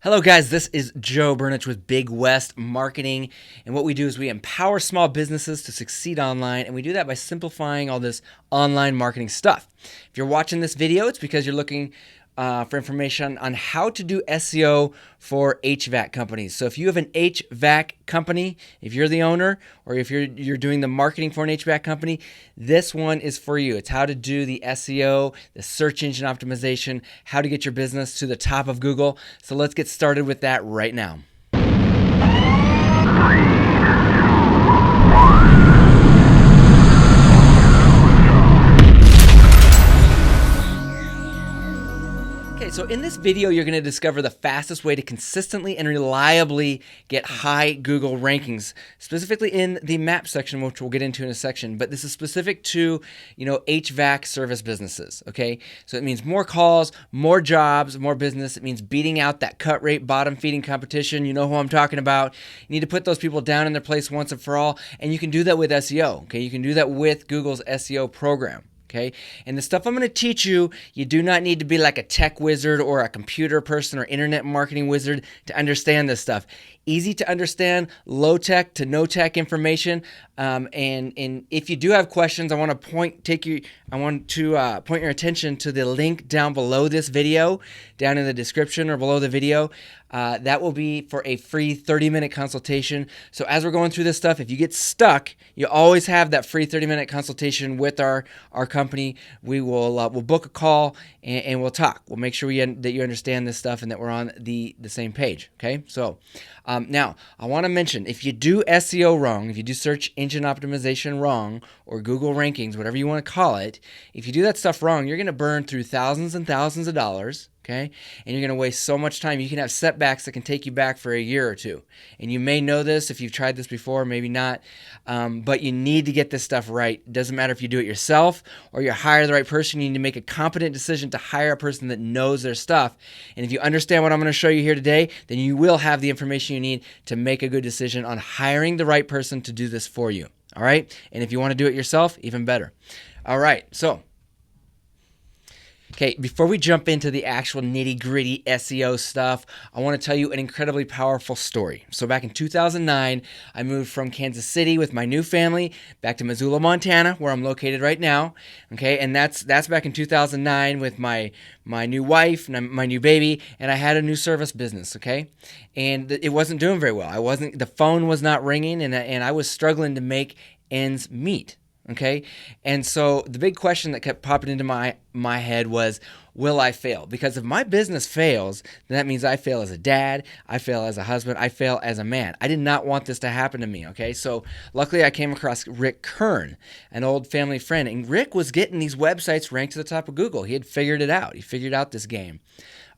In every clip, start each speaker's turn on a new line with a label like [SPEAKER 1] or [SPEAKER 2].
[SPEAKER 1] Hello guys, this is Joe Burnich with Big West Marketing, and what we do is we empower small businesses to succeed online, and we do that by simplifying all this online marketing stuff. If you're watching this video, it's because you're looking for information on how to do SEO for HVAC companies. So if you have an HVAC company, if you're the owner, or if you're doing the marketing for an HVAC company, this one is for you. It's how to do the SEO, the search engine optimization, how to get your business to the top of Google. So let's get started with that right now. So in this video, you're going to discover the fastest way to consistently and reliably get high Google rankings, specifically in the map section, which we'll get into in a section. But this is specific to, HVAC service businesses. Okay, so it means more calls, more jobs, more business. It means beating out that cut rate, bottom feeding competition. You know who I'm talking about. You need to put those people down in their place once and for all, and you can do that with SEO. Okay, you can do that with Google's SEO program. Okay, and the stuff I'm going to teach you, you do not need to be like a tech wizard or a computer person or internet marketing wizard to understand this stuff. Easy to understand, low tech to no tech information. And if you do have questions, I want to point your attention to the link down below this video, down in the description or below the video. That will be for a free 30-minute consultation. So as we're going through this stuff, if you get stuck, you always have that free 30-minute consultation with our company. We'll book a call and we'll talk. We'll make sure that you understand this stuff and that we're on the same page. Okay, so now I want to mention, if you do SEO wrong, if you do search engine optimization wrong, or Google rankings, whatever you want to call it, if you do that stuff wrong, you're going to burn through thousands and thousands of dollars. Okay, and you're going to waste so much time. You can have setbacks that can take you back for a year or two. And you may know this if you've tried this before, maybe not. But you need to get this stuff right. It doesn't matter if you do it yourself or you hire the right person. You need to make a competent decision to hire a person that knows their stuff. And if you understand what I'm going to show you here today, then you will have the information you need to make a good decision on hiring the right person to do this for you. All right? And if you want to do it yourself, even better. All right, so okay, before we jump into the actual nitty-gritty SEO stuff, I want to tell you an incredibly powerful story. So back in 2009, I moved from Kansas City with my new family back to Missoula, Montana, where I'm located right now. Okay, and that's back in 2009 with my new wife and my new baby, and I had a new service business. Okay, and it wasn't doing very well. The phone was not ringing, and I was struggling to make ends meet. Okay, and so the big question that kept popping into my head was, will I fail? Because if my business fails, then that means I fail as a dad, I fail as a husband, I fail as a man. I did not want this to happen to me, okay? So luckily I came across Rick Kern, an old family friend, and Rick was getting these websites ranked to the top of Google. He had figured it out. He figured out this game.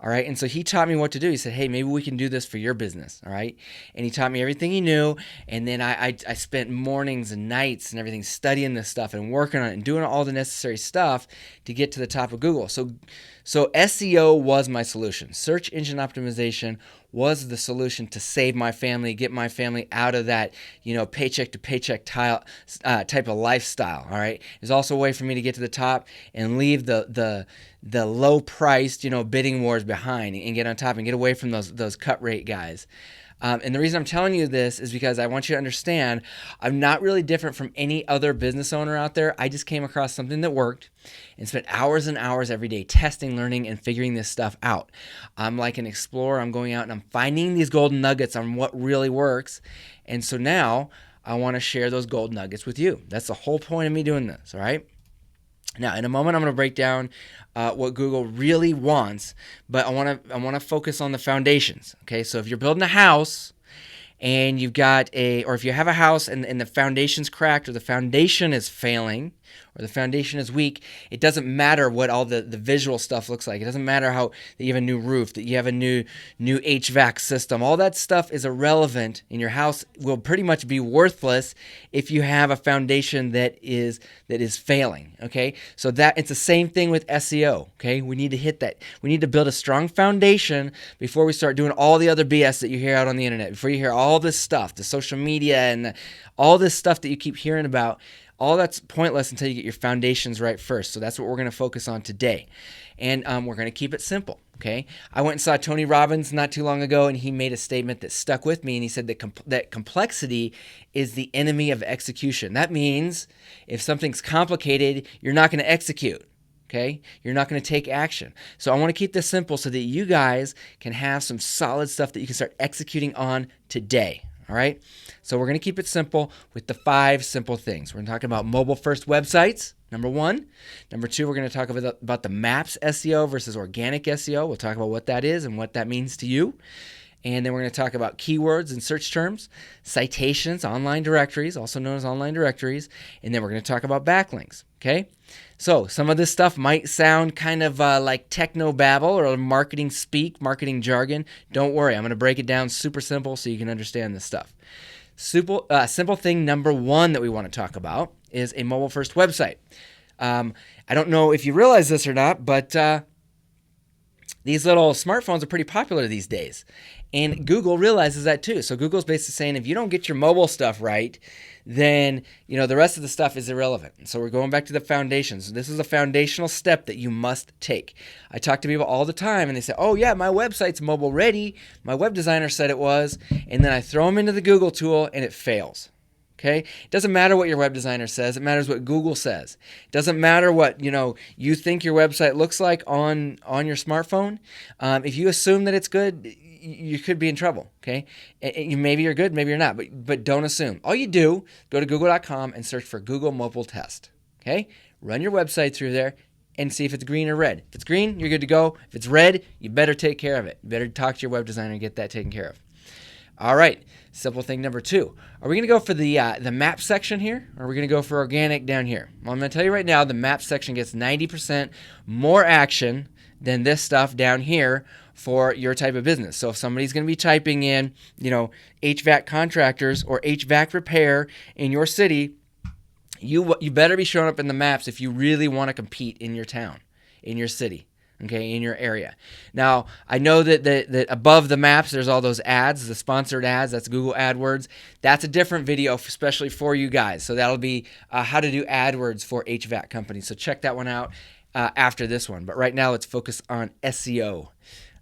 [SPEAKER 1] All right, and so he taught me what to do. He said, hey, maybe we can do this for your business, all right? And he taught me everything he knew, and then I spent mornings and nights and everything studying this stuff and working on it and doing all the necessary stuff to get to the top of Google. So SEO was my solution. Search engine optimization was the solution to save my family, get my family out of that, paycheck to paycheck type of lifestyle. All right, it's also a way for me to get to the top and leave the low priced, bidding wars behind and get on top and get away from those cut rate guys. And the reason I'm telling you this is because I want you to understand I'm not really different from any other business owner out there. I just came across something that worked and spent hours and hours every day testing, learning, and figuring this stuff out. I'm like an explorer. I'm going out and I'm finding these golden nuggets on what really works. And so now I want to share those gold nuggets with you. That's the whole point of me doing this, all right? Now, in a moment, I'm going to break down what Google really wants, but I want to focus on the foundations. Okay, so if you're building a house and or if you have a house and the foundation's cracked or the foundation is failing or the foundation is weak, it doesn't matter what all the visual stuff looks like. It doesn't matter that you have a new roof, that you have a new HVAC system. All that stuff is irrelevant, and your house will pretty much be worthless if you have a foundation that is failing. Okay, so it's the same thing with SEO. Okay, we need to hit that. We need to build a strong foundation before we start doing all the other BS that you hear out on the internet. Before you hear all this stuff, the social media and all this stuff that you keep hearing about. All that's pointless until you get your foundations right first. So that's what we're going to focus on today. And we're going to keep it simple, okay? I went and saw Tony Robbins not too long ago, and he made a statement that stuck with me, and he said that complexity is the enemy of execution. That means if something's complicated, you're not going to execute. Okay, you're not going to take action. So I want to keep this simple so that you guys can have some solid stuff that you can start executing on today. All right, so we're going to keep it simple with the 5 simple things. We're going to talk about mobile first websites, number 1. Number 2, we're going to talk about the maps SEO versus organic SEO. We'll talk about what that is and what that means to you. And then we're going to talk about keywords and search terms, citations, online directories, also known as online directories, and then we're going to talk about backlinks, okay? So some of this stuff might sound kind of like techno babble or marketing speak, marketing jargon. Don't worry, I'm going to break it down super simple so you can understand this stuff. Simple thing number 1 that we want to talk about is a mobile first website. I don't know if you realize this or not, but these little smartphones are pretty popular these days. And Google realizes that too. So Google's basically saying if you don't get your mobile stuff right, then the rest of the stuff is irrelevant. So we're going back to the foundations. This is a foundational step that you must take. I talk to people all the time and they say, oh yeah, my website's mobile ready. My web designer said it was. And then I throw them into the Google tool and it fails. Okay? It doesn't matter what your web designer says. It matters what Google says. It doesn't matter what you think your website looks like on your smartphone. If you assume that it's good, you could be in trouble. Okay? Maybe you're good, maybe you're not, but don't assume. All you do, go to google.com and search for Google Mobile Test. Okay? Run your website through there and see if it's green or red. If it's green, you're good to go. If it's red, you better take care of it. You better talk to your web designer and get that taken care of. All right, simple thing number 2. Are we going to go for the map section here, or are we going to go for organic down here? Well, I'm going to tell you right now, the map section gets 90% more action than this stuff down here for your type of business. So if somebody's going to be typing in, HVAC contractors or HVAC repair in your city, you better be showing up in the maps if you really want to compete in your town, in your city. Okay, in your area. Now, I know that above the maps, there's all those ads, the sponsored ads. That's Google AdWords. That's a different video, especially for you guys. So that'll be how to do AdWords for HVAC companies. So check that one out after this one. But right now, let's focus on SEO.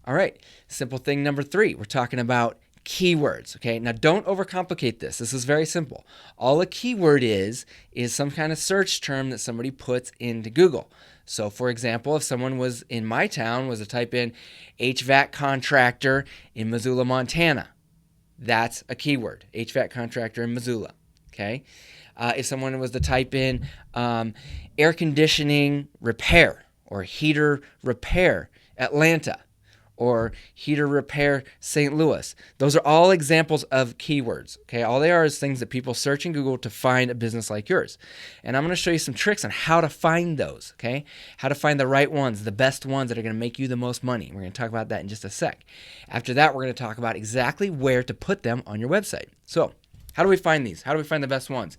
[SPEAKER 1] All right, simple thing number 3. We're talking about keywords. Okay, now don't overcomplicate this. This is very simple. All a keyword is some kind of search term that somebody puts into Google. So, for example, if someone was in my town was to type in HVAC contractor in Missoula, Montana, that's a keyword, HVAC contractor in Missoula, okay? If someone was to type in air conditioning repair or heater repair Atlanta or heater repair St. Louis, those are all examples of keywords, okay? All they are is things that people search in Google to find a business like yours. And I'm going to show you some tricks on how to find those, okay? How to find the right ones, the best ones that are going to make you the most money. We're going to talk about that in just a sec. After that, we're going to talk about exactly where to put them on your website. So, how do we find these? How do we find the best ones?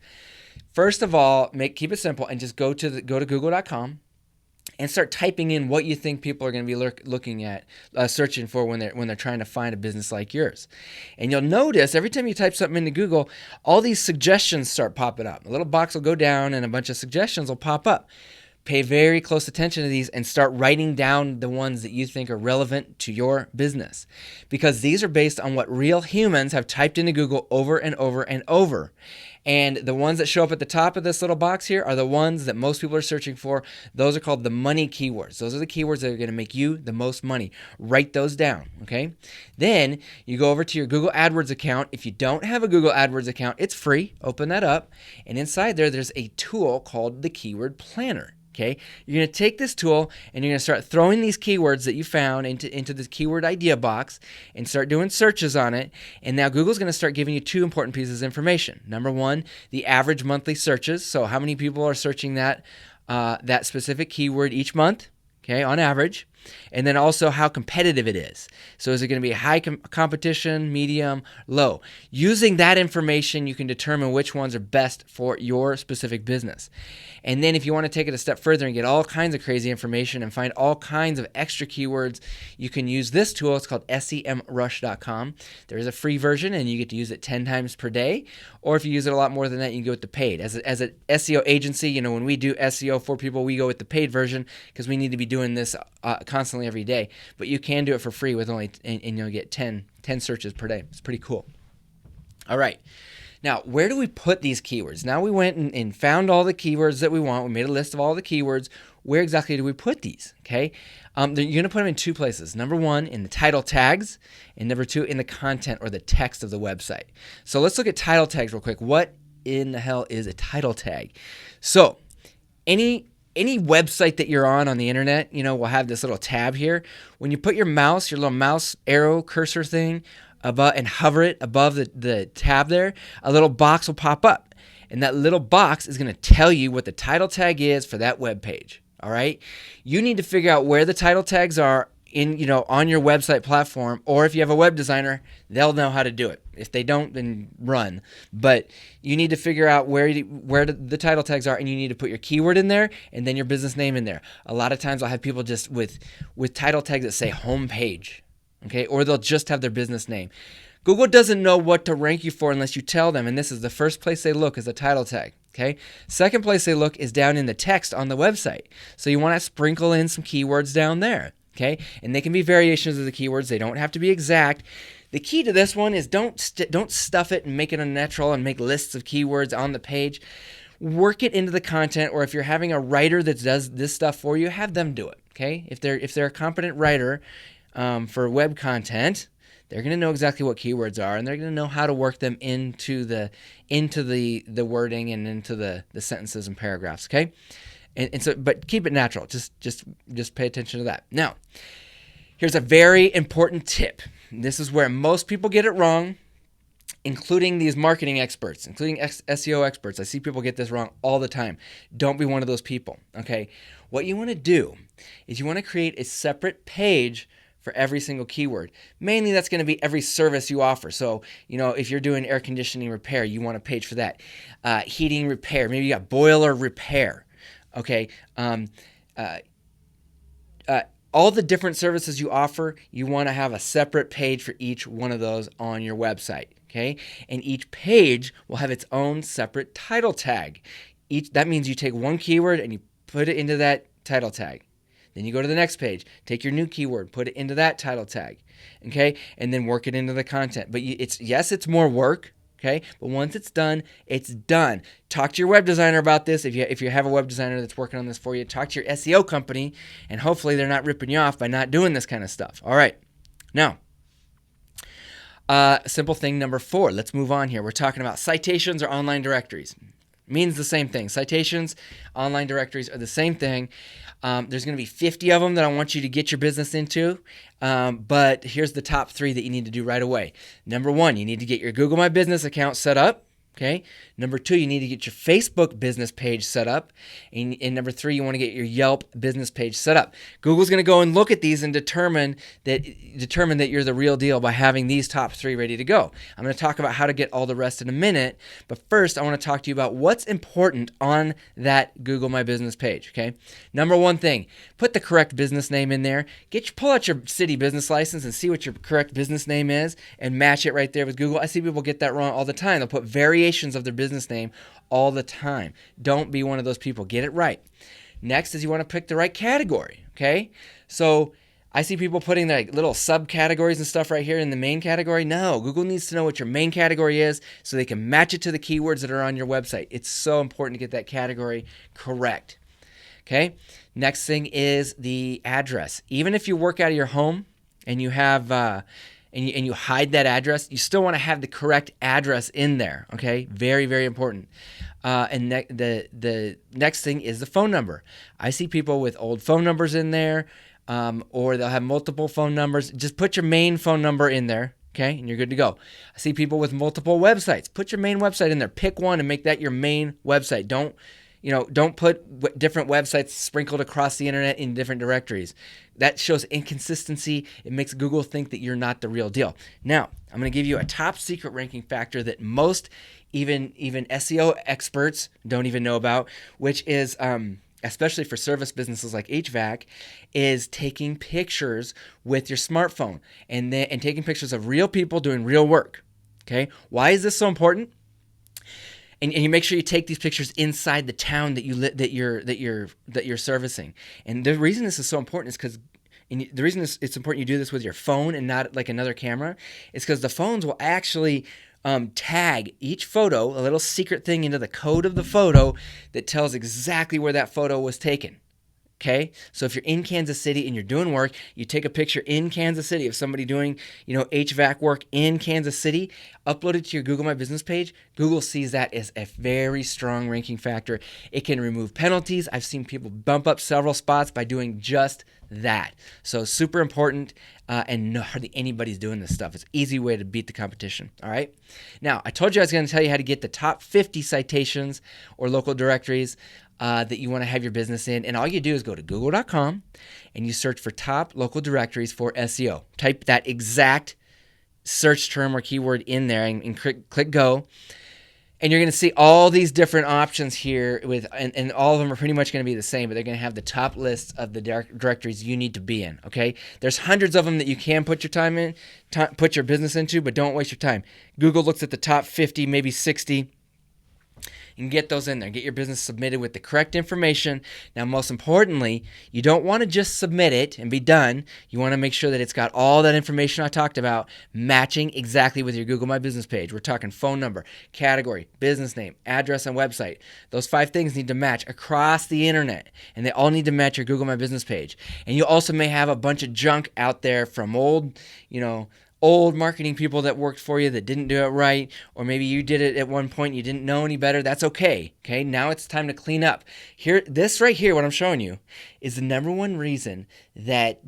[SPEAKER 1] First of all, keep it simple and just go to google.com. and start typing in what you think people are going to be looking at, searching for when they're trying to find a business like yours. And you'll notice every time you type something into Google, all these suggestions start popping up. A little box will go down and a bunch of suggestions will pop up. Pay very close attention to these and start writing down the ones that you think are relevant to your business, because these are based on what real humans have typed into Google over and over and over. And the ones that show up at the top of this little box here are the ones that most people are searching for. Those are called the money keywords. Those are the keywords that are going to make you the most money. Write those down, okay? Then you go over to your Google AdWords account. If you don't have a Google AdWords account, it's free. Open that up. And inside there's a tool called the Keyword Planner. Okay, you're going to take this tool and you're going to start throwing these keywords that you found into the keyword idea box and start doing searches on it. And now Google's going to start giving you 2 important pieces of information. Number 1, the average monthly searches. So how many people are searching that specific keyword each month, okay, on average. And then also how competitive it is. So is it going to be high competition, medium, low? Using that information, you can determine which ones are best for your specific business. And then if you want to take it a step further and get all kinds of crazy information and find all kinds of extra keywords, you can use this tool. It's called semrush.com. There is a free version and you get to use it 10 times per day. Or if you use it a lot more than that, you can go with the paid. As an SEO agency, when we do SEO for people, we go with the paid version because we need to be doing this constantly every day. But you can do it for free with only, and you'll get 10 searches per day. It's pretty cool. All right. Now, where do we put these keywords? Now we went and found all the keywords that we want. We made a list of all the keywords. Where exactly do we put these? Okay, you're going to put them in two places. Number one, in the title tags, and number two, in the content or the text of the website. So let's look at title tags real quick. What in the hell is a title tag? So any website that you're on the internet, will have this little tab here. When you put your little mouse arrow cursor thing above and hover it above the tab there, a little box will pop up. And that little box is going to tell you what the title tag is for that web page. All right? You need to figure out where the title tags are on your website platform, or if you have a web designer, they'll know how to do it. If they don't, then run. But you need to figure out where the title tags are, and you need to put your keyword in there and then your business name in there. A lot of times I'll have people just with title tags that say home page, okay, or they'll just have their business name. Google doesn't know what to rank you for unless you tell them, and this is the first place they look, is the title tag. Okay. Second place they look is down in the text on the website. So you want to sprinkle in some keywords down there. Okay, and they can be variations of the keywords. They don't have to be exact. The key to this one is don't stuff it and make it unnatural and make lists of keywords on the page. Work it into the content, or if you're having a writer that does this stuff for you, have them do it. Okay, if they're a competent writer for web content, they're going to know exactly what keywords are, and they're going to know how to work them into the wording and into the sentences and paragraphs. Okay, and so, but keep it natural. Just pay attention to that. Now, here's a very important tip. This is where most people get it wrong, including these marketing experts, including SEO experts. I see people get this wrong all the time. Don't be one of those people. Okay, what you want to do is you want to create a separate page for every single keyword. Mainly that's going to be every service you offer. So, if you're doing air conditioning repair, you want a page for that. Heating repair, maybe you got boiler repair. Okay. All the different services you offer, you want to have a separate page for each one of those on your website. Okay. And each page will have its own separate title tag. That means you take one keyword and you put it into that title tag. Then you go to the next page, take your new keyword, put it into that title tag, okay, and then work it into the content. But it's more work, okay, but once it's done, it's done. Talk to your web designer about this. If you have a web designer that's working on this for you, talk to your SEO company, and hopefully they're not ripping you off by not doing this kind of stuff. All right, now, simple thing number 4. Let's move on here. We're talking about citations or online directories. Means the same thing. Citations, online directories are the same thing. There's going to be 50 of them that I want you to get your business into, but here's the top 3 that you need to do right away. Number 1, you need to get your Google My Business account set up. Okay. Number 2, you need to get your Facebook business page set up. And number 3, you want to get your Yelp business page set up. Google's going to go and look at these and determine that you're the real deal by having these top 3 ready to go. I'm going to talk about how to get all the rest in a minute. But first, I want to talk to you about what's important on that Google My Business page. Okay. Number 1 thing, put the correct business name in there. Pull out your city business license and see what your correct business name is and match it right there with Google. I see people get that wrong all the time. They'll put variations of their business name all the time. Don't be one of those people. Get it right. Next is you want to pick the right category. Okay. So I see people putting like little subcategories and stuff right here in the main category. No, Google needs to know what your main category is so they can match it to the keywords that are on your website. It's so important to get that category correct. Okay. Next thing is the address. Even if you work out of your home and you have and you hide that address, you still want to have the correct address in there. Okay, very, very important. And the next thing is the phone number. I see people with old phone numbers in there, or they'll have multiple phone numbers. Just put your main phone number in there. Okay, and you're good to go. I see people with multiple websites. Put your main website in there. Pick one and make that your main website. Don't Don't put different websites sprinkled across the internet in different directories. That shows inconsistency. It makes Google think that you're not the real deal. Now, I'm going to give you a top secret ranking factor that most even SEO experts don't even know about, which is especially for service businesses like HVAC, is taking pictures with your smartphone and taking pictures of real people doing real work. Okay, why is this so important? And you make sure you take these pictures inside the town that you're servicing. And the reason this is so important is because the reason it's important you do this with your phone and not like another camera is because the phones will actually tag each photo, a little secret thing into the code of the photo that tells exactly where that photo was taken. Okay, so if you're in Kansas City and you're doing work, you take a picture in Kansas City of somebody doing, HVAC work in Kansas City, upload it to your Google My Business page. Google sees that as a very strong ranking factor. It can remove penalties. I've seen people bump up several spots by doing just that. So super important, and hardly anybody's doing this stuff. It's an easy way to beat the competition. All right. Now, I told you I was going to tell you how to get the top 50 citations or local directories that you want to have your business in. And all you do is go to google.com and you search for top local directories for SEO. Type that exact search term or keyword in there and click go. And you're going to see all these different options here and all of them are pretty much going to be the same, but they're going to have the top lists of the directories you need to be in. Okay. There's hundreds of them that you can put your time in, put your business into, but don't waste your time. Google looks at the top 50, maybe 60. And get those in there. Get your business submitted with the correct information. Now, most importantly, you don't want to just submit it and be done. You want to make sure that it's got all that information I talked about matching exactly with your Google My Business page. We're talking phone number, category, business name, address, and website. Those 5 things need to match across the internet, and they all need to match your Google My Business page. And you also may have a bunch of junk out there from old marketing people that worked for you that didn't do it right, or maybe you did it at one point, you didn't know any better. That's okay. Okay, now it's time to clean up. This right here, what I'm showing you, is the number one reason that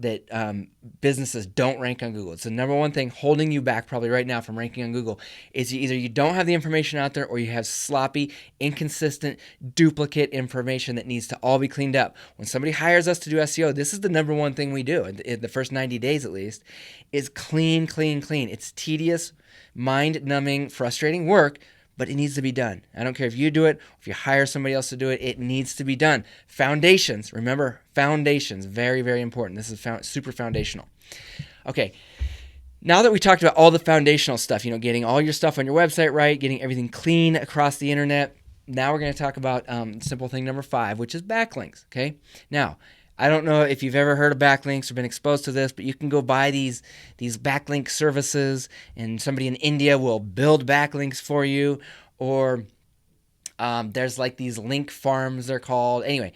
[SPEAKER 1] businesses don't rank on Google. It's the number one thing holding you back probably right now from ranking on Google is either you don't have the information out there or you have sloppy, inconsistent, duplicate information that needs to all be cleaned up. When somebody hires us to do SEO, this is the number one thing we do in the first 90 days at least, is clean. It's tedious, mind-numbing, frustrating work, but it needs to be done. I don't care if you do it, or if you hire somebody else to do it, it needs to be done. Foundations, remember, foundations, very, very important. This is super foundational. Okay, now that we talked about all the foundational stuff, getting all your stuff on your website right, getting everything clean across the internet, now we're going to talk about simple thing number 5, which is backlinks, okay? Now, I don't know if you've ever heard of backlinks or been exposed to this, but you can go buy these backlink services, and somebody in India will build backlinks for you, or there's like these link farms, they're called. Anyway,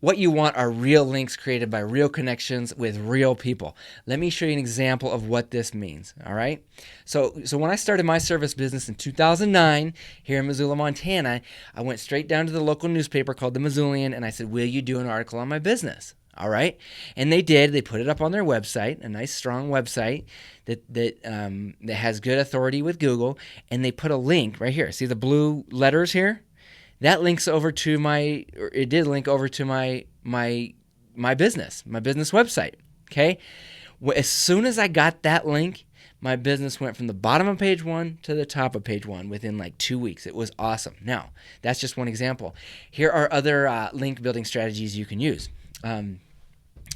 [SPEAKER 1] what you want are real links created by real connections with real people. Let me show you an example of what this means, all right? So when I started my service business in 2009 here in Missoula, Montana, I went straight down to the local newspaper called the Missoulian, and I said, will you do an article on my business? All right. And they did. They put it up on their website, a nice, strong website that has good authority with Google. And they put a link right here. See the blue letters here? That links over to my business website. Okay. Well, as soon as I got that link, my business went from the bottom of page 1 to the top of page 1 within like 2 weeks. It was awesome. Now, that's just one example. Here are other link building strategies you can use.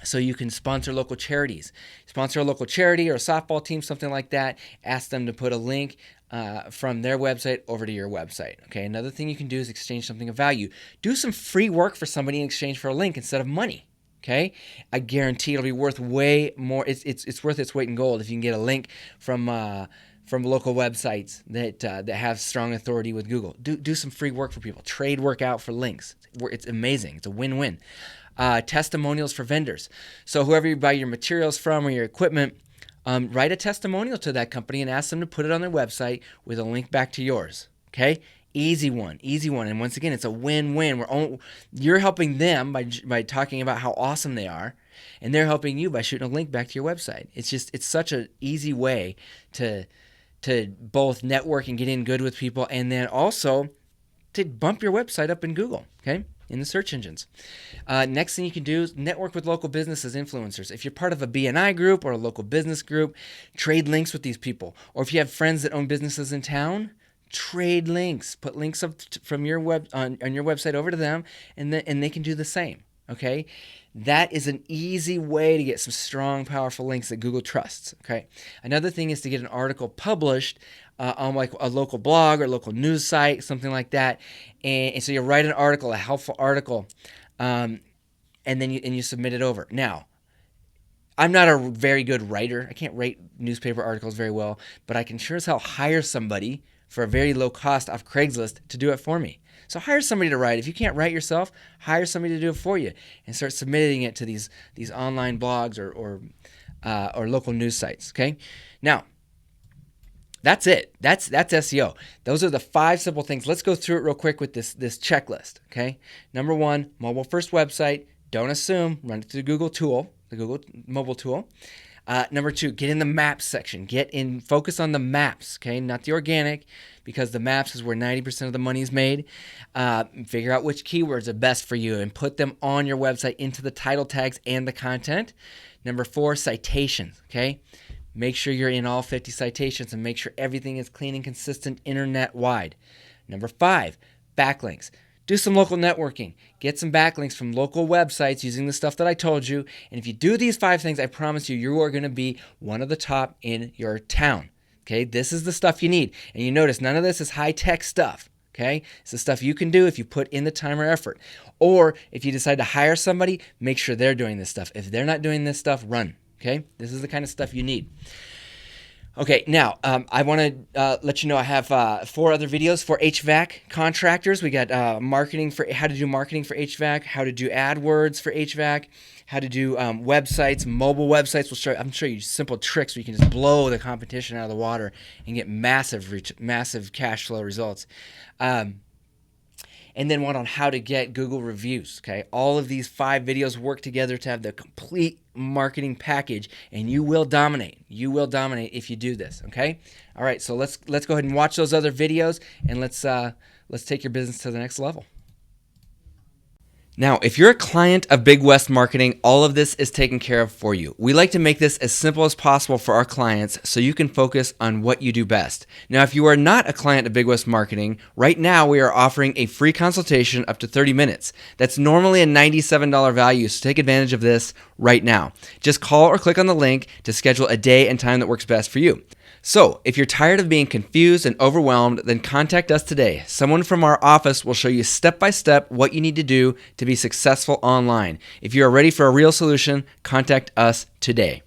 [SPEAKER 1] So you can sponsor local charities. Sponsor a local charity or a softball team, something like that. Ask them to put a link from their website over to your website. Okay. Another thing you can do is exchange something of value. Do some free work for somebody in exchange for a link instead of money. Okay. I guarantee it'll be worth way more. It's worth its weight in gold if you can get a link from local websites that have strong authority with Google. Do some free work for people. Trade work out for links. It's amazing. It's a win-win. Testimonials for vendors. So whoever you buy your materials from or your equipment, write a testimonial to that company and ask them to put it on their website with a link back to yours. Okay? Easy one. And once again, it's a win-win. You're helping them by talking about how awesome they are, and they're helping you by shooting a link back to your website. It's such an easy way to both network and get in good with people, and then also to bump your website up in Google. Okay? in the search engines. Next thing you can do is network with local businesses, influencers. If you're part of a BNI group or a local business group, trade links with these people. Or if you have friends that own businesses in town, trade links. Put links up from your on your website over to them, and they can do the same. Okay, that is an easy way to get some strong, powerful links that Google trusts. Okay, another thing is to get an article published on like a local blog or local news site, something like that. And so you write an article, a helpful article, and then you submit it over. Now, I'm not a very good writer. I can't write newspaper articles very well, but I can sure as hell hire somebody for a very low cost off Craigslist to do it for me. So hire somebody to write. If you can't write yourself, hire somebody to do it for you and start submitting it to these online blogs or local news sites. Okay, now that's it. That's SEO. Those are the 5 simple things. Let's go through it real quick with this checklist. Okay, number 1, mobile first website. Don't assume. Run it through the Google tool, the Google mobile tool. Number 2, get in the maps section. Focus on the maps, okay? Not the organic, because the maps is where 90% of the money is made. Figure out which keywords are best for you and put them on your website into the title tags and the content. Number 4, citations, okay? Make sure you're in all 50 citations and make sure everything is clean and consistent internet-wide. Number 5, backlinks. Do some local networking. Get some backlinks from local websites using the stuff that I told you. And if you do these 5 things, I promise you, you are going to be one of the top in your town. Okay, this is the stuff you need. And you notice none of this is high-tech stuff. Okay, it's the stuff you can do if you put in the time or effort. Or if you decide to hire somebody, make sure they're doing this stuff. If they're not doing this stuff, run. Okay, this is the kind of stuff you need. Okay, now I want to let you know I have 4 other videos for HVAC contractors. We got how to do marketing for HVAC, how to do AdWords for HVAC, how to do websites, mobile websites. I'm showing you simple tricks where you can just blow the competition out of the water and get massive cash flow results. And then one on how to get Google reviews. Okay, all of these 5 videos work together to have the complete marketing package, and you will dominate. You will dominate if you do this. Okay, all right. So let's go ahead and watch those other videos, and let's take your business to the next level. Now, if you're a client of Big West Marketing, all of this is taken care of for you. We like to make this as simple as possible for our clients so you can focus on what you do best. Now, if you are not a client of Big West Marketing, right now we are offering a free consultation up to 30 minutes. That's normally a $97 value, so take advantage of this right now. Just call or click on the link to schedule a day and time that works best for you. So, if you're tired of being confused and overwhelmed, then contact us today. Someone from our office will show you step by step what you need to do to be successful online. If you are ready for a real solution, contact us today.